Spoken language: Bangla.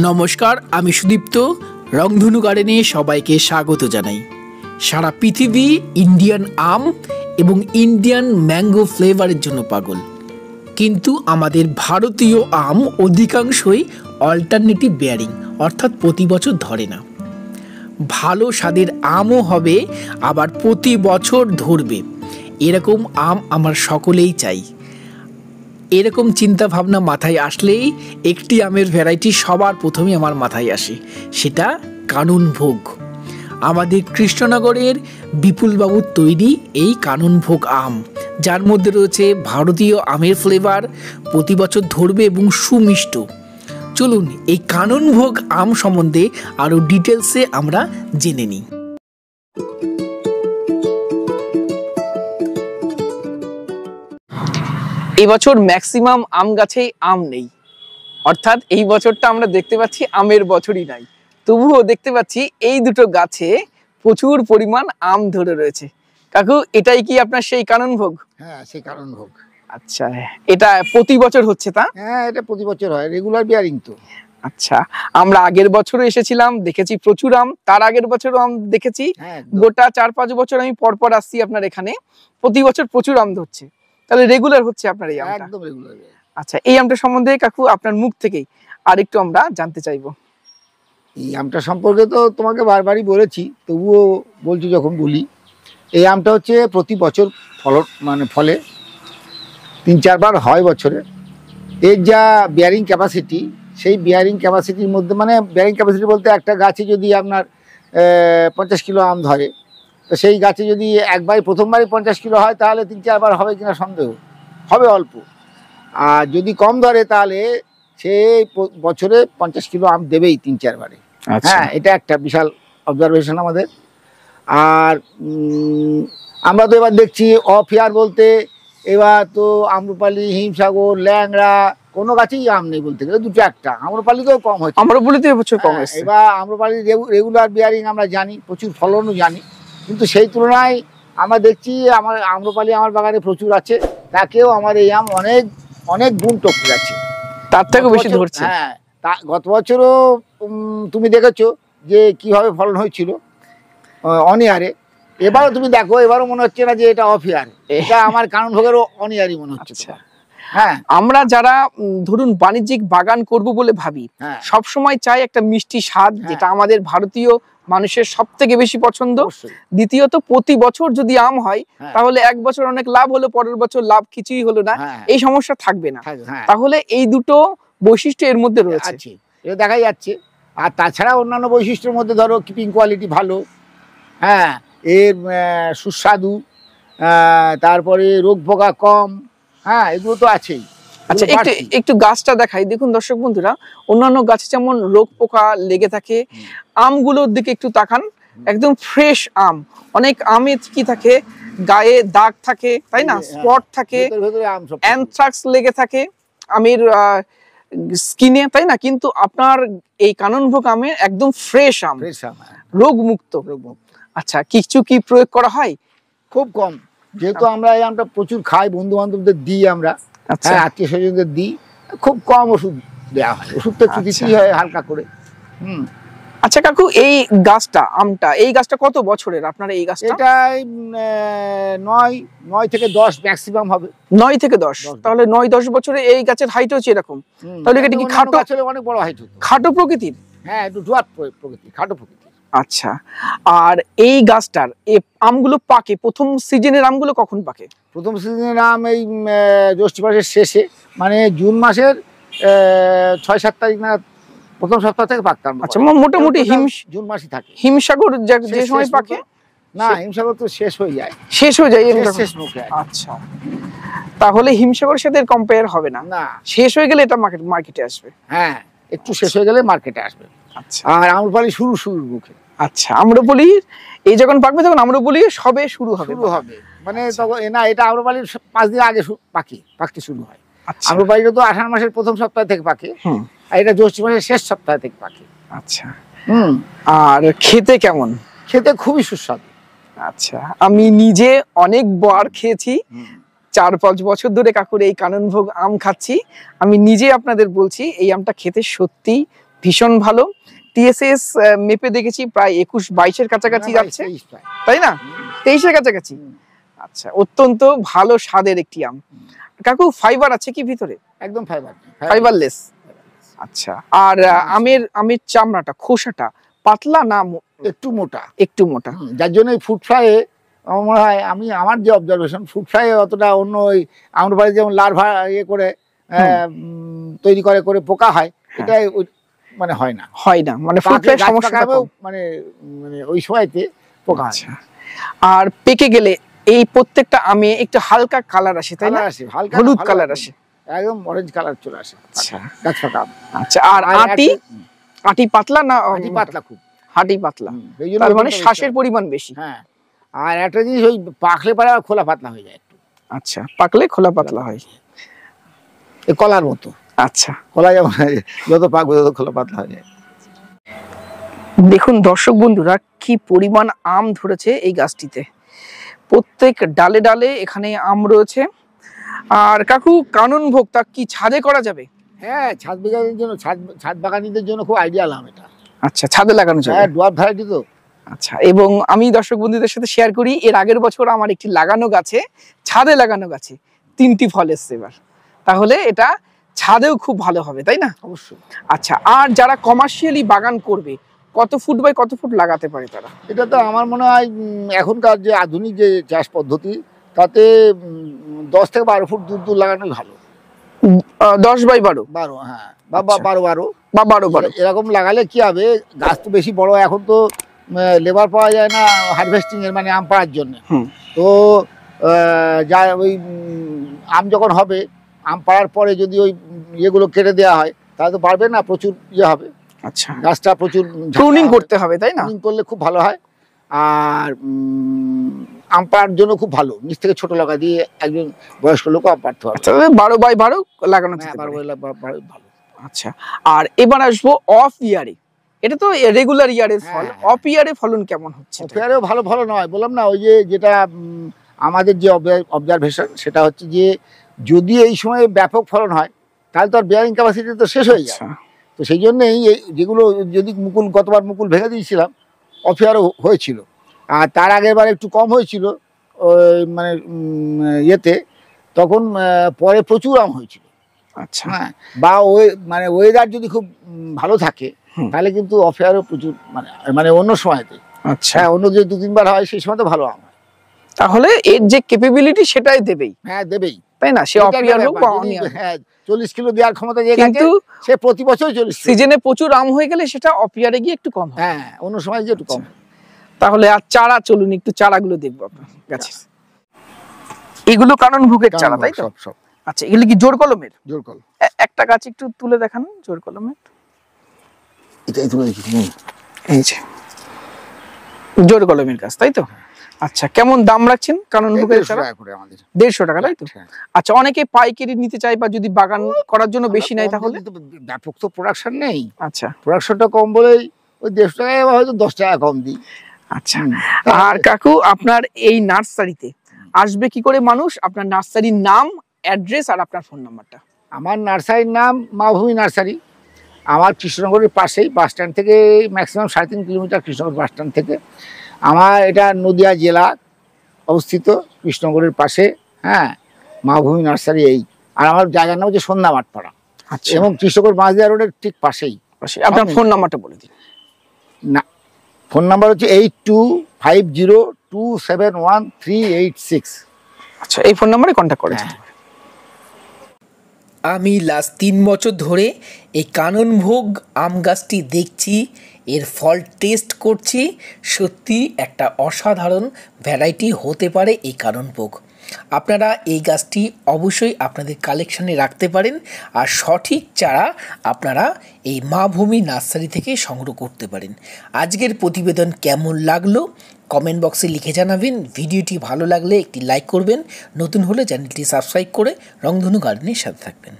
নমস্কার, আমি সুদীপ্ত। রংধনু গার্ডেনে সবাইকে স্বাগত জানাই। সারা পৃথিবী ইন্ডিয়ান আম এবং ইন্ডিয়ান ম্যাঙ্গো ফ্লেভারের জন্য পাগল, কিন্তু আমাদের ভারতীয় আম অধিকাংশই অল্টারনেটিভ বেয়ারিং, অর্থাৎ প্রতি বছর ধরে না। ভালো স্বাদের আমও হবে, আবার প্রতি বছর ধরবে, এরকম আম আমার সকলেই চাই। এরকম চিন্তা ভাবনা মাথায় আসলেই একটি আমের ভ্যারাইটি সবার প্রথমে আমার মাথায় আসে, সেটা কানুনভোগ। আমাদের কৃষ্ণনগরের বিপুলবাবুর তৈরি এই কানুনভোগ আম, যার মধ্যে রয়েছে ভারতীয় আমের ফ্লেভার, প্রতি বছর ধরবে এবং সুমিষ্ট। চলুন এই কানুনভোগ আম সম্বন্ধে আরও ডিটেলসে আমরা জেনে নিই। এবছর ম্যাক্সিমাম আম গাছেই আম নেই, অর্থাৎ এই বছরটা আমরা দেখতে পাচ্ছি আমের বছরই নাই। তবুও দেখতে পাচ্ছি এই দুটো গাছে প্রচুর পরিমাণ আম ধরে রয়েছে। কাকু, এটাই কি আপনার সেই কানুনভোগ? হ্যাঁ, সেই কানুনভোগ। আচ্ছা, এটা প্রতি বছর হচ্ছে? তা হ্যাঁ, এটা প্রতি বছর হয়, রেগুলার বিয়ারিং তো। আচ্ছা, আমরা আগের বছরও এসেছিলাম, দেখেছি প্রচুর আম। তার আগের বছরও আম দেখেছি। গোটা 4-5 বছর আমি পরপর আসছি আপনার এখানে, প্রতি বছর প্রচুর আম ধরছে। তাহলে রেগুলার হচ্ছে আপনার এই আমটা? একদম রেগুলার। আচ্ছা, এই আমটা সম্বন্ধে কাকু আপনার মুখ থেকেই আর একটু আমরা জানতে চাইবো। এই আমটা সম্পর্কে তো তোমাকে বারবারই বলেছি, তবুও বলছি যখন বলি। এই আমটা হচ্ছে প্রতি বছর ফলে 3-4 বার হয় বছরে। এর যা বিয়ারিং ক্যাপাসিটি, সেই বিয়ারিং ক্যাপাসিটির মধ্যে, মানে বিয়ারিং ক্যাপাসিটি বলতে একটা গাছে যদি আপনার 50 কিলো আম ধরে, তো সেই গাছে যদি প্রথমবারই 50 কিলো হয়, তাহলে 3-4 বার হবে কিনা সন্দেহ, হবে অল্প। আর যদি কম ধরে তাহলে সে বছরে 50 কিলো আম দেবেই 3-4 বারে। হ্যাঁ, এটা একটা বিশাল অবজারভেশন আমাদের। আর আমরা তো এবার দেখছি অফিয়ার বলতে, এবার তো আম্রপালি, হিমসাগর, ল্যাংড়া কোনো গাছেই আম নেই বলতে গেলে, দুটো একটা। আম্রপালিতেও কম হয়েছে, আম্রপালিতে এবছর কম হয়েছে। এবার আম্রপালি রেগুলার বিয়ারিং আমরা জানি, প্রচুর ফলনও জানি, কিন্তু সেই তুলনায় আমরা দেখছি আমার আম্রপালি আমার বাগানে প্রচুর আছে, তাকেও আমার এই আম অনেক অনেক গুণ টপকে যাচ্ছে, তার থেকে বেশি ধরছে। হ্যাঁ, গত বছরও তুমি দেখেছো যে কিভাবে ফলন হয়েছিল অনিয়ারে। এবারও তুমি দেখো, এবারও মনে হচ্ছে না যে এটা অফ ইয়ার, এটা আমার কানুনভোগেরও অনিয়ারই মনে হচ্ছে। হ্যাঁ, আমরা যারা ধরুন বাণিজ্যিক বাগান করব বলে ভাবি, সব সময় চাই একটা মিষ্টি স্বাদ, যেটা আমাদের ভারতীয় মানুষের সব থেকে বেশি পছন্দ। দ্বিতীয়ত, প্রতি বছর যদি আম হয়, তাহলে এক বছর অনেক লাভ হলো, পরের বছর লাভ কিছুই হলো না, এই সমস্যা থাকবে না। তাহলে এই দুটো বৈশিষ্ট্য এর মধ্যে রয়েছে, এটা দেখা যাচ্ছে। আর তাছাড়া অন্যান্য বৈশিষ্ট্যের মধ্যে ধরো কিপিং কোয়ালিটি ভালো, হ্যাঁ, এর সুস্বাদু, তারপরে রোগ পোকা কম, হ্যাঁ, এগুলো তো আছেই। আচ্ছা, একটু গাছটা দেখাই। দেখুন দর্শক বন্ধুরা, অন্যান্য গাছে যেমন রোগ পোকা লেগে থাকে, আমগুলোর দিকে একটু তাকান, একদম ফ্রেশ আম। অনেক আমে কি থাকে, গায়ে দাগ থাকে, তাই না, স্পট থাকে, অ্যানথ্রাক্স লেগে থাকে আমের স্কিনে, তাই না? কিন্তু আপনার এই কানুনভোগ আমে একদম ফ্রেশ আম, রোগ মুক্ত। আচ্ছা, কিছু কি প্রয়োগ করা হয়? খুব কম, যেহেতু আমরা এই আমটা প্রচুর খাই, বন্ধু বান্ধবদের দিই আমরা, হ্যাঁ, আত্মীয় স্বজনদের দিই, খুব কম ওষুধ দেওয়া হয়। ওষুধ তো একটু দিতেই হয় হালকা করে। আচ্ছা কাকু, এই গাছটা, আমটা, এই গাছটা কত বছরের আপনার এই গাছটা? এটাই 9 থেকে 10 ম্যাক্সিমাম হবে। 9 থেকে 10, তাহলে 9-10 বছরে এই গাছের হাইট হচ্ছে এরকম। তাহলে এটা কি খাটো? অনেক বড় হাইট হতো, খাটো প্রকৃতির। হ্যাঁ, একটু ডুয়ার্ট প্রকৃতির, খাটো প্রকৃতির। আচ্ছা, আর এই গাছটার আমগুলো পাকে, প্রথম সিজনের আমগুলো কখন পাকে? প্রথম সিজনের আম এই জ্যৈষ্ঠ মাসের শেষে, মানে জুন মাসের 6-7 তারিখ না, প্রথম সপ্তাহ থেকে পাকতাম। আচ্ছা, মোটামুটি জুন মাসই থাকে। হিমসাগর যে সময় পাকে না, হিমসাগর তো শেষ হয়ে যায়, শেষ মুখে। আচ্ছা, তাহলে হিমসাগরের সাথে কম্পেয়ার হবে না, শেষ হয়ে গেলে এটা মার্কেটে আসবে। হ্যাঁ, একটু শেষ হয়ে গেলে মার্কেটে আসবে। আচ্ছা, আর আম্রপালি শুরুর মুখে। আচ্ছা, আম্রপালি এই যখন পাকবে তখন আম্রপালি সবে শুরু হবে, মানে তখন না, এটা আম্রপালির 5 দিন আগে পাকতে শুরু হয়। আম্রপালিটা তো আষাঢ় মাসের প্রথম সপ্তাহ থেকে পাকে, আর এটা জ্যৈষ্ঠ মাসের শেষ সপ্তাহ থেকে পাকে। আচ্ছা, আর খেতে কেমন? খেতে খুবই সুস্বাদু। আচ্ছা, আমি নিজে অনেকবার খেয়েছি, 4-5 বছর ধরে কাকুর এই কানুনভোগ আম খাচ্ছি। আমি নিজে আপনাদের বলছি, এই আমটা খেতে সত্যি ভীষণ ভালো। টিএসএস মেপে দেখেছি প্রায় 21-22-এর কাছাকাছি যাচ্ছে, তাই না? 23-এর কাছাকাছি। আচ্ছা, অত্যন্ত ভালো স্বাদের একটি আম। কাকু ফাইবার আছে কি ভিতরে? একদম ফাইবারলেস। আচ্ছা, আর আমের চামড়াটা, খোসাটা পাতলা না একটু মোটা? একটু মোটা, যার জন্য ফুড ফ্রাইয়ে আমার মনে হয়, আমার যে অবজারভেশন, ফুড ফ্রাই অতটা অন্য ওই আমার বাড়ি যেমন লার্ভা ইয়ে করে তৈরি করে পোকা হয়, এটাই মানে হয় না, মানে ফুড ফ্রাই সমস্যা মানে ওই সময়তে পোকা। আচ্ছা, আর পেকে গেলে এই প্রত্যেকটা আমে একটু হালকা কালার আসে, তাই না? হালকা হলুদ কালার আসে, একদম অরেঞ্জ কালার চলে আসে। আচ্ছা, গাছ পাকা। আচ্ছা, আর আটি পাতলা না? আটি পাতলা, খুব হাঁটি পাতলা, তার মানে শ্বাসের পরিমাণ বেশি। হ্যাঁ, আর একটা জিনিস, ওই পাকলে পরে খোলা পাতলা হয়ে যায় একটু। আচ্ছা, পাকলে খোলা পাতলা হয়, কলার মতো। আচ্ছা, কলা যেমন যত পাকবে তত খোলা পাতলা হয়ে যায়। দেখুন দর্শক বন্ধুরা, কি পরিমাণ আম ধরেছে এই গাছটিতে, প্রত্যেক ডালে ডালে এখানে আম রয়েছে। আর কাকু, কানন ভোগ তা কি ছাদে করা যাবে? হ্যাঁ, ছাদ বাগানের জন্য, ছাদ বাগানীদের জন্য খুব আইডিয়াল আম এটা। আচ্ছা, ছাদে লাগানো যাবে। হ্যাঁ, ডুয়ার্ফ ভ্যারাইটি তো। আচ্ছা, এবং আমি দর্শক বন্ধুদের সাথে শেয়ার করি, এর আগের বছর আমার একটি লাগানো গাছে, ছাদে লাগানো গাছে 3টি ফল এসছে এবার। তাহলে এটা ছাদেও খুব ভালো হবে, তাই না? অবশ্যই। আচ্ছা, আর যারা কমার্শিয়ালি বাগান করবে, কত ফুট বাই কত ফুট লাগাতে পারে তারা? এটা তো আমার মনে হয় এখনকার যে আধুনিক যে চাষ পদ্ধতি, তাতে 10 থেকে 12 ফুট দূর লাগানোই ভালো। 10 বাই 12? 12, হ্যাঁ, বা 12 বা 12 এরকম লাগালে কি হবে, গাছ তো বেশি বড়, এখন তো লেবার পাওয়া যায় না হারভেস্টিং এর, মানে আম পাড়ার জন্য। তো যা ওই আম যখন হবে, আম পাড়ার পরে যদি ওই ইয়েগুলো কেটে দেওয়া হয়, তাহলে তো পারবে না, প্রচুর ইয়ে হবে। আচ্ছা, গাছটা প্রচুর প্রুনিং করতে হবে, তাই না? প্রুনিং করলে খুব ভালো হয়। আর আম পাড়ার জন্য খুব ভালো, নিচ থেকে ছোট লাগা দিয়ে একজন বয়স্ক লোক আম পাড়তে পারবে। 12 বাই 12 লাগানো যেতে পারে। ভালো। আচ্ছা, আর এবার আসবো অফ ইয়ারে। এটা তো রেগুলার ইয়ারের ফল, অফ ইয়ারে ফলন কেমন হচ্ছে? অফ ইয়ারেও ভালো নয়, বললাম না, ওই যেটা আমাদের যে অবজারভেশন, সেটা হচ্ছে যে যদি এই সময় ব্যাপক ফলন হয়, তাহলে তো আর বেয়ারিং ক্যাপাসিটি তো শেষ হয়ে যায়। তো সেই জন্যই যেগুলো, যদি গতবার মুকুল ভেঙে দিয়েছিলাম, অফ ইয়ারও হয়েছিল। আর তার আগের বার একটু কম হয়েছিল ওই মানে ইয়েতে, তখন পরে প্রচুর আম হয়েছিল। আচ্ছা, হ্যাঁ, বা মানে ওয়েদার যদি খুব ভালো থাকে, তাহলে কিন্তু অফ ইয়ারও প্রচুর, মানে অন্য সময়তে। আচ্ছা, হ্যাঁ, অন্য যে 2-3 বার হয়, সেই সময় তো ভালো আম হয়। তাহলে এর যে ক্যাপাবিলিটি সেটাই দেবেই। হ্যাঁ, দেবেই, তাই না? সে অফ ইয়ার হোক বা অন ইয়ার। হ্যাঁ, 40 কিলো দেওয়ার ক্ষমতা যে, কিন্তু সে প্রতি বছর 40 সিজনে প্রচুর আম হয়ে গেলে সেটা অফ ইয়ারে গিয়ে একটু কম হয়। হ্যাঁ, অন্য সময় যে একটু কম। তাহলে আর চারা, চলুন একটু চারাগুলো দেখবো আপনার কাছে। এগুলো কানন ভোগের চারা, তাই তো? সব। আচ্ছা, এগুলো কি জোর কলমের? জোর কলম। একটা গাছ একটু তুলে দেখান জোর কলমের। এটাই তুলে দেখি। এই যে জোর কলমের গাছ, তাই তো? আচ্ছা, কেমন দাম রাখছেন কানন ভোগের চারা? 150 টাকা, তাই তো? আচ্ছা, অনেকে পাইকারি নিতে চায় বা যদি বাগান করার জন্য বেশি নেয়, তাহলে? ব্যাপক তো প্রোডাকশন নেই। আচ্ছা, প্রোডাকশনটা কম বলেই ওই 150 টাকায় হয়তো 10 টাকা কম দিই। আচ্ছা, আর কাকু, আপনার এই নার্সারিতে আসবে কি করে মানুষ? আপনার নার্সারির নাম, অ্যাড্রেস আর আপনার ফোন নাম্বারটা। আমার নার্সারির নাম মাভূমি নার্সারি। আমার কৃষ্ণনগরের পাশেই, বাস স্ট্যান্ড থেকে maximum 3.5 kilometre, Krishnanagar bus stand থেকে। আমার এটা নদিয়া জেলা অবস্থিত, কৃষ্ণনগরের পাশে। হ্যাঁ, মাভূমি নার্সারি এই। আর আমার জায়গার নাম হচ্ছে সন্ধ্যা মাঠপাড়া। আচ্ছা, এবং কৃষ্ণনগর বাঁশদিয়া রোডের ঠিক পাশেই। আপনার ফোন নাম্বারটা বলে দিন। না, ফোন নাম্বার হচ্ছে 8250271386। আচ্ছা, এই ফোন নাম্বারে কন্ট্যাক্ট করে। আমি লাস্ট 3 বছর ধরে এই কানন ভোগ আম গাছটি দেখছি, এর ফল টেস্ট করছি। সত্যি একটা অসাধারণ ভ্যারাইটি হতে পারে এই কানন ভোগ। আপনারা এই গাছটি অবশ্যই আপনাদের কালেকশানে রাখতে পারেন, আর সঠিক চারা আপনারা এই মাভূমি নার্সারি থেকে সংগ্রহ করতে পারেন। আজকের প্রতিবেদন কেমন লাগলো কমেন্ট বক্সে লিখে জানাবেন। ভিডিওটি ভালো লাগলে একটি লাইক করবেন, নতুন হলে চ্যানেলটি সাবস্ক্রাইব করে রংধনু গার্ডেনের সাথে থাকবেন।